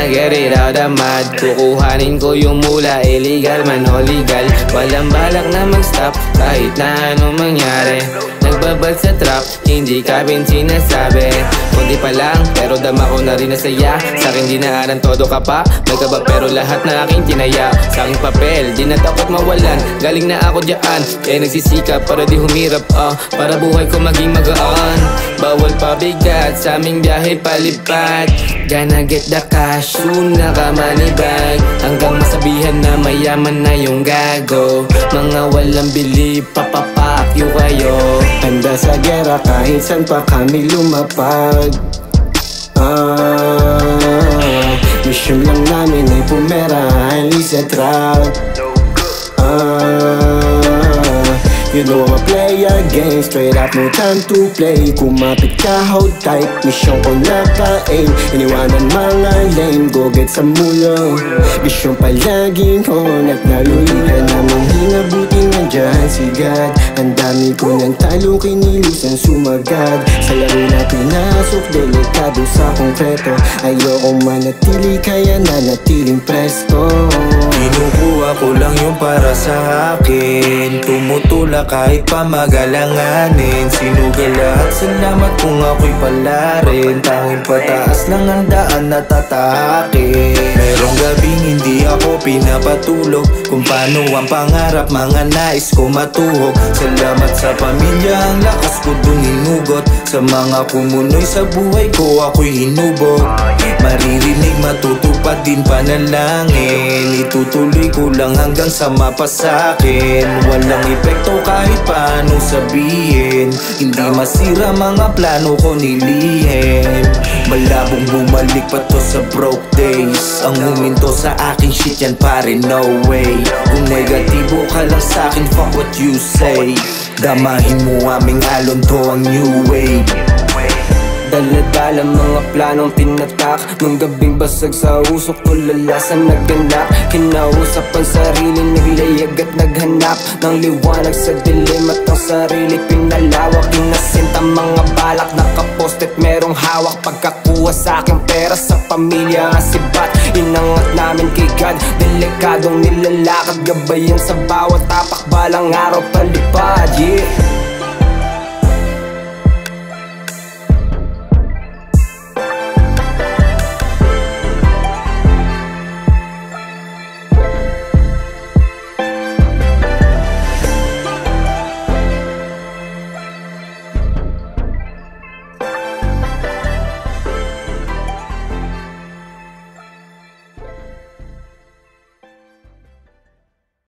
get it out of mud. Kukuhanin ko yung mula, illegal man o legal. Walang balak na mag-stop kahit na anong mangyari. Nagbabad sa trap, hindi ka rin sinasabi. Kundi pa lang, pero dama ko na rin na saya. Sa'kin dinaanan todo ka pa, may kaba pero lahat na aking tinaya. Sa'king papel, di na takot mawalan. Galing na ako dyan, kaya nagsisikap para di humirap para buhay ko maging magaan. Bawal pabigat sa aming biyahe palipad. Gonna get the cash, soon na ka manibag. Hanggang masabihan na mayaman na yung gago. Mga walang bili, papapakyo kayo. Handa sa gera kahit saan pa kami lumapag. Mission lang namin ay pumera, hindi sa trap. You know I'ma play a game, straight up no time to play. Kumapit ka, hold tight, mission ko naka-aim. Iniwanan mga lame, go get some mulong. Mission palaging on at nalulihan namang hinga, buti nandiyan si God. Ang dami ko ng talo, kinilusan sumagad. Sa laro na pinasok, delikado sa konkreto. Ayoko manatili, kaya nanatiling presto. Kinukuha ko lang yung para sa akin. Tumutulak kahit pa magalanganin. Sinugal lahat, salamat kung ako'y pala rin. Tanging pataas lang ang daan na tatahakin. Merong gabing hindi ako pinapatulog, kung paano ang pangarap, mga nais ko matuhog. Salamat sa pamilya, ang lakas ko dun hinugot. Sa mga kumunoy sa buhay ko, ako'y hinubog. Maririnig, matutupad din panalangin. Itutuloy ko lang hanggang sa mapasakin. Walang epekto kahit paano sabihin. Hindi masira mga plano ko nilihim. Malabong bumalik pa to sa broke days. Ang huminto sa aking shit yan pare, no way. Kung negatibo ka lang sa'kin, fuck what you say. Damahin mo aming alon, to ang new wave. Dala-dala mga planong tinatak. Nung gabing basag sa usok, tulala sa naganak. Kinausap ang sarili, naglayag at naghanap ng liwanag sa dilim at ang sarili pinalawak. Inasinta mga balak, nakapost at merong hawak. Pagkakuha sa aking pera sa pamilya ang sibat. Inangat namin kay God, delikadong nilalakad. Gabayan sa bawat tapak, balang araw palipad, yeah.